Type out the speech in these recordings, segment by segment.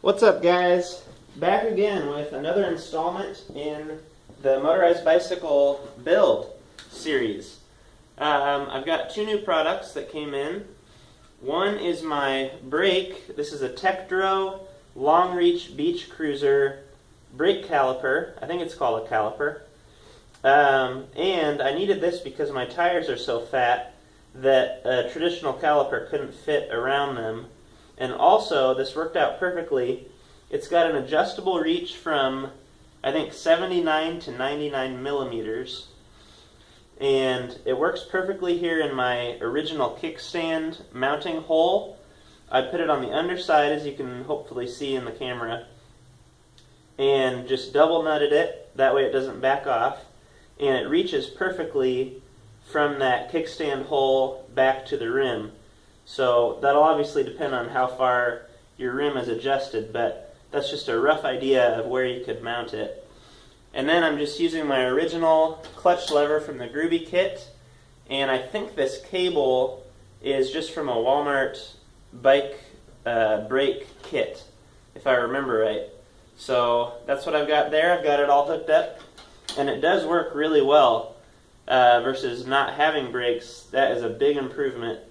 What's up, guys? Back again with another installment in the motorized bicycle build series. I've got two new products that came in. One is my brake. This is a Tektro Long Reach Beach Cruiser brake caliper. I think it's called a caliper. And I needed this because my tires are so fat that a traditional caliper couldn't fit around them. And also, this worked out perfectly. It's got an adjustable reach from, I think, 79 to 99 millimeters. And it works perfectly here in my original kickstand mounting hole. I put it on the underside, as you can hopefully see in the camera, and just double nutted it. That way it doesn't back off. And it reaches perfectly from that kickstand hole back to the rim. So that'll obviously depend on how far your rim is adjusted, but that's just a rough idea of where you could mount it. And then I'm just using my original clutch lever from the Groovy kit, and I think this cable is just from a Walmart bike brake kit, if I remember right. So that's what I've got there. I've got it all hooked up, and it does work really well versus not having brakes. That is a big improvement.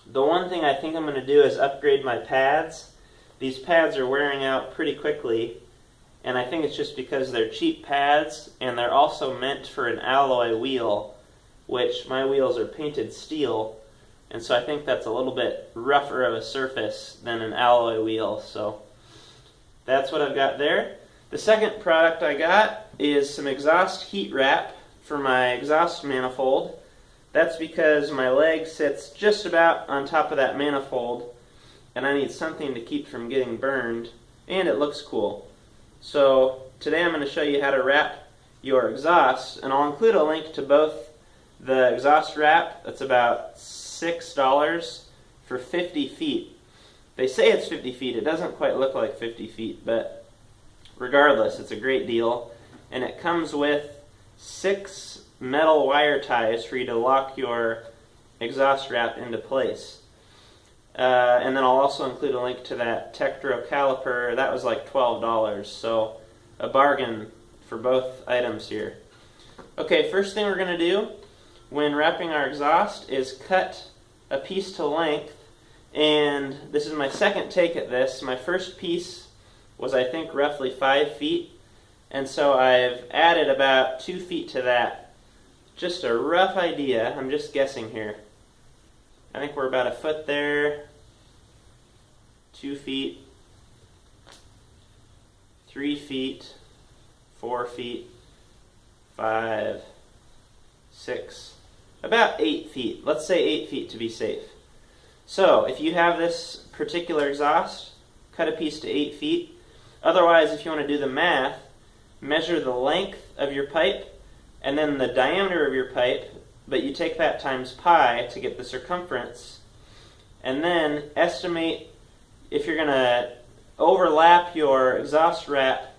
The one thing I think I'm going to do is upgrade my pads. These pads are wearing out pretty quickly, and I think it's just because they're cheap pads, and they're also meant for an alloy wheel, which my wheels are painted steel, and so I think that's a little bit rougher of a surface than an alloy wheel. So that's what I've got there. The second product I got is some exhaust heat wrap for my exhaust manifold. That's because my leg sits just about on top of that manifold, and I need something to keep from getting burned, and it looks cool. So today I'm going to show you how to wrap your exhaust, and I'll include a link to both the exhaust wrap. That's about $6 for 50 feet. They say it's 50 feet. It doesn't quite look like 50 feet, but regardless, it's a great deal. And it comes with 6 metal wire ties for you to lock your exhaust wrap into place. And then I'll also include a link to that Tektro caliper. That was like $12, so a bargain for both items here. Okay, first thing we're going to do when wrapping our exhaust is cut a piece to length, and this is my second take at this. My first piece was, I think, roughly 5 feet, and so I've added about 2 feet to that. Just a rough idea. I'm just guessing here. I think we're about a foot there, 2 feet, 3 feet, 4 feet, 5, 6, about 8 feet. Let's say 8 feet to be safe. So if you have this particular exhaust, cut a piece to 8 feet. Otherwise, if you want to do the math, measure the length of your pipe and then the diameter of your pipe, but you take that times pi to get the circumference, and then estimate if you're going to overlap your exhaust wrap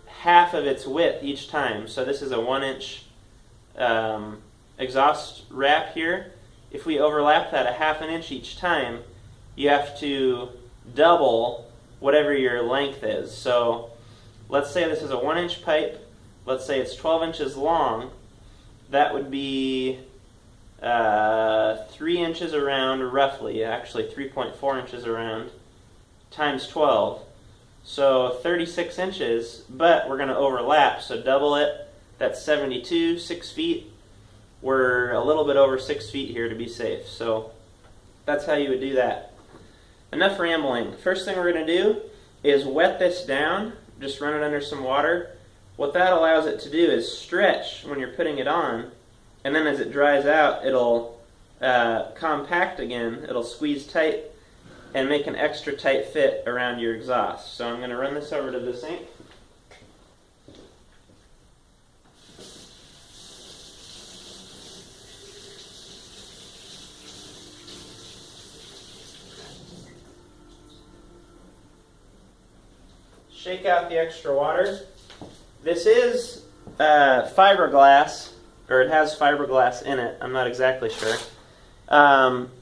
half of its width each time. So this is a 1-inch exhaust wrap here. If we overlap that a half an inch each time, you have to double whatever your length is. So let's say this is a 1-inch pipe. Let's say it's 12 inches long. That would be 3 inches around, roughly, actually 3.4 inches around, times 12. So 36 inches, but we're going to overlap, so double it. That's 72, 6 feet. We're a little bit over 6 feet here to be safe. So that's how you would do that. Enough rambling. First thing we're going to do is wet this down. Just run it under some water. What that allows it to do is stretch when you're putting it on, and then as it dries out, it'll compact again. It'll squeeze tight and make an extra tight fit around your exhaust. So I'm going to run this over to the sink. Shake out the extra water. This is fiberglass, or it has fiberglass in it. I'm not exactly sure.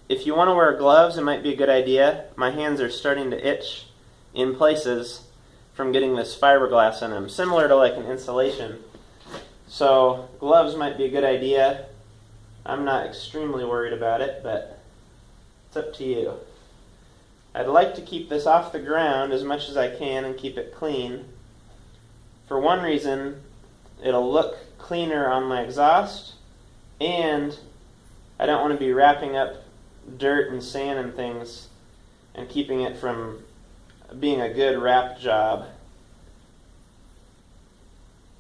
If you want to wear gloves, it might be a good idea. My hands are starting to itch in places from getting this fiberglass in them, similar to like an insulation. So gloves might be a good idea. I'm not extremely worried about it, but it's up to you. I'd like to keep this off the ground as much as I can and keep it clean. For one reason, it'll look cleaner on my exhaust, and I don't want to be wrapping up dirt and sand and things and keeping it from being a good wrap job.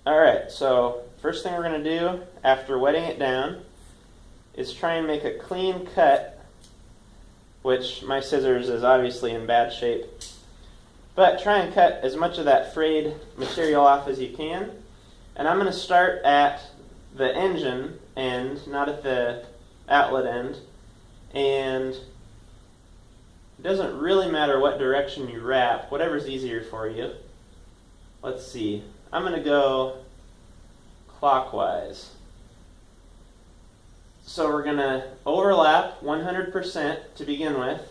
Alright, so first thing we're going to do after wetting it down is try and make a clean cut, which my scissors is obviously in bad shape. But try and cut as much of that frayed material off as you can. And I'm going to start at the engine end, not at the outlet end. And it doesn't really matter what direction you wrap, whatever's easier for you. Let's see. I'm going to go clockwise. So we're going to overlap 100% to begin with.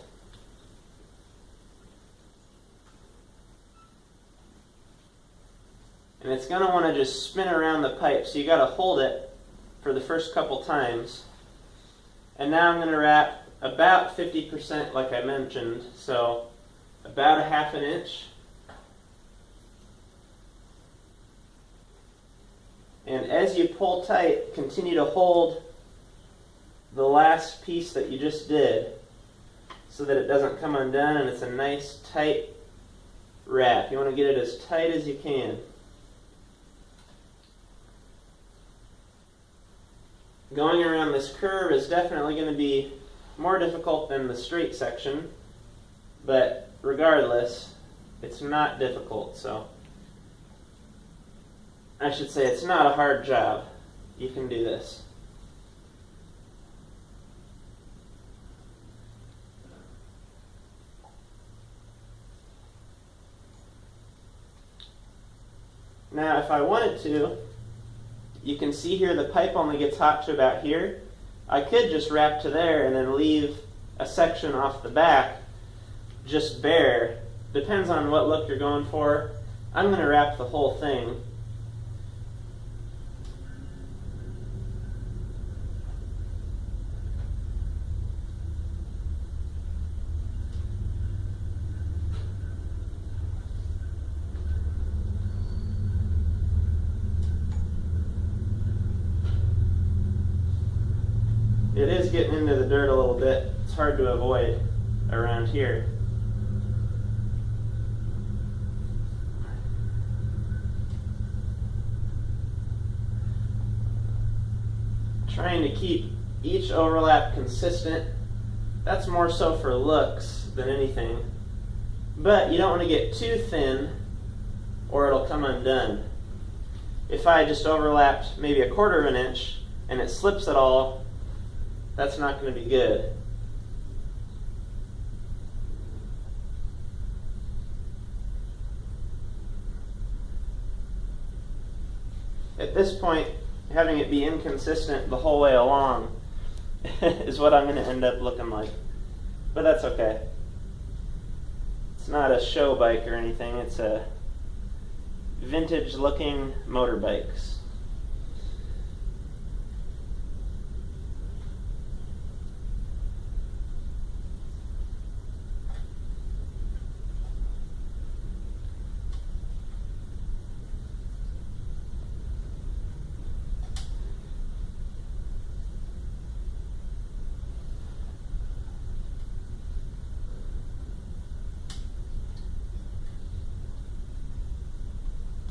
And it's going to want to just spin around the pipe, so you got to hold it for the first couple times. And now I'm going to wrap about 50% like I mentioned, so about a half an inch. And as you pull tight, continue to hold the last piece that you just did so that it doesn't come undone and it's a nice tight wrap. You want to get it as tight as you can. Going around this curve is definitely going to be more difficult than the straight section, but regardless, it's not difficult. So I should say it's not a hard job. You can do this. Now, if I wanted to, you can see here the pipe only gets hot to about here. I could just wrap to there and then leave a section off the back just bare. Depends on what look you're going for. I'm going to wrap the whole thing. It is getting into the dirt a little bit. It's hard to avoid around here. Trying to keep each overlap consistent. That's more so for looks than anything. But you don't want to get too thin or it'll come undone. If I just overlapped maybe 1/4 of an inch and it slips at all, that's not going to be good. At this point, having it be inconsistent the whole way along is what I'm going to end up looking like. But that's okay. It's not a show bike or anything. It's a vintage looking motorbikes.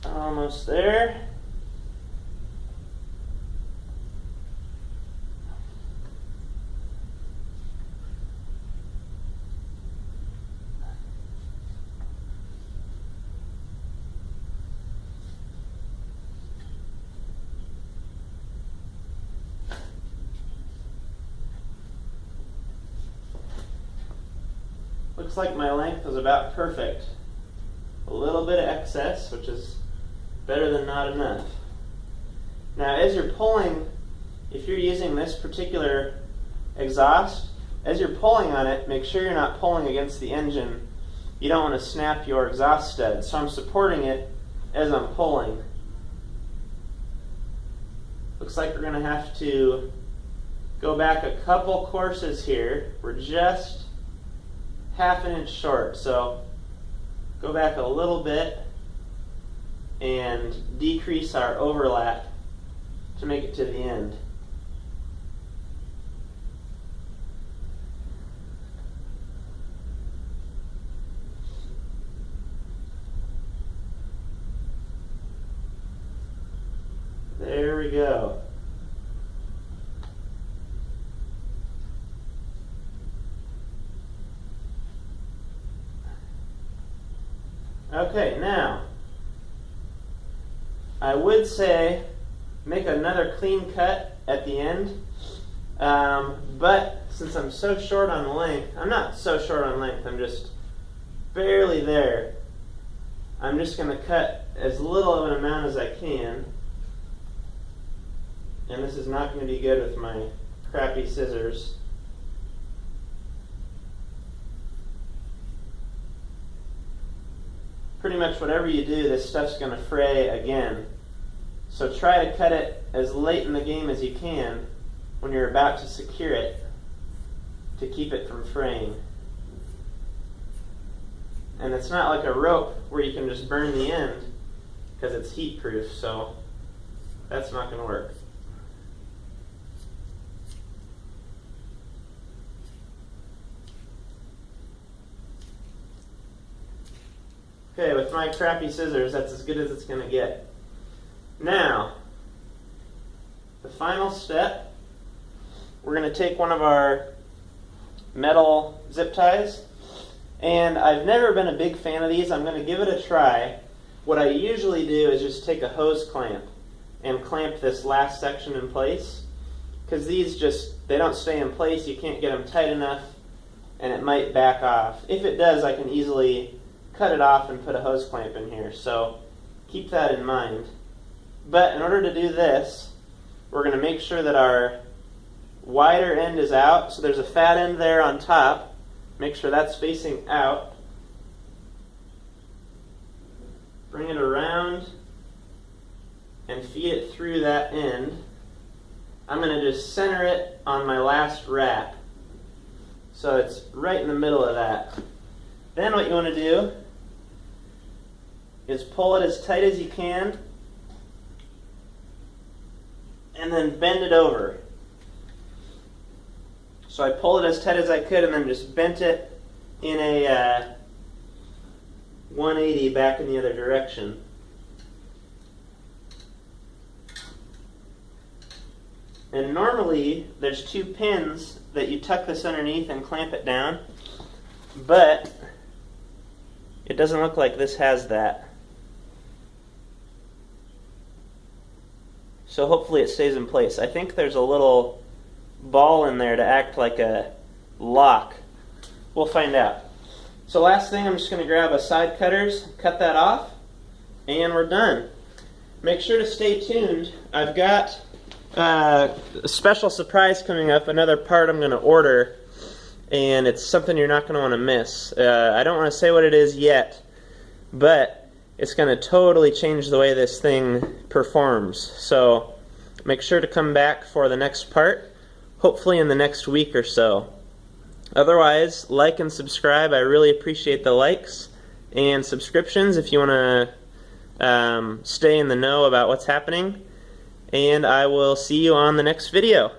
Almost there. Looks like my length was about perfect. A little bit of excess, which is better than not enough. Now, as you're pulling, if you're using this particular exhaust, as you're pulling on it, make sure you're not pulling against the engine. you don't want to snap your exhaust stud. So I'm supporting it as I'm pulling. Looks like we're going to have to go back a couple courses here. We're just half an inch short, so go back a little bit and decrease our overlap to make it to the end. There we go. Okay, now I would say make another clean cut at the end, but since I'm so short on length, I'm not so short on length, I'm just barely there. I'm just going to cut as little of an amount as I can. And this is not going to be good with my crappy scissors. Pretty much whatever you do, this stuff's going to fray again. So try to cut it as late in the game as you can when you're about to secure it to keep it from fraying. And it's not like a rope where you can just burn the end because it's heat proof, so that's not going to work. Okay, with my crappy scissors, that's as good as it's going to get. Now, the final step, we're going to take one of our metal zip ties, and I've never been a big fan of these. I'm going to give it a try. What I usually do is just take a hose clamp and clamp this last section in place, because these they don't stay in place. You can't get them tight enough, and it might back off. If it does, I can easily cut it off and put a hose clamp in here, so keep that in mind. But in order to do this, we're going to make sure that our wider end is out, so there's a fat end there on top. Make sure that's facing out. Bring it around and feed it through that end. I'm going to just center it on my last wrap, so it's right in the middle of that. Then what you want to do is pull it as tight as you can and then bend it over. So I pulled it as tight as I could and then just bent it in a 180 back in the other direction. And normally there's 2 pins that you tuck this underneath and clamp it down, but it doesn't look like this has that. So hopefully it stays in place. I think there's a little ball in there to act like a lock. We'll find out. So last thing, I'm just going to grab a side cutters, cut that off, and we're done. Make sure to stay tuned. I've got a special surprise coming up, another part I'm going to order, and it's something you're not going to want to miss. I don't want to say what it is yet, but it's going to totally change the way this thing performs. So make sure to come back for the next part, hopefully in the next week or so. Otherwise, like and subscribe. I really appreciate the likes and subscriptions if you want to stay in the know about what's happening. And I will see you on the next video.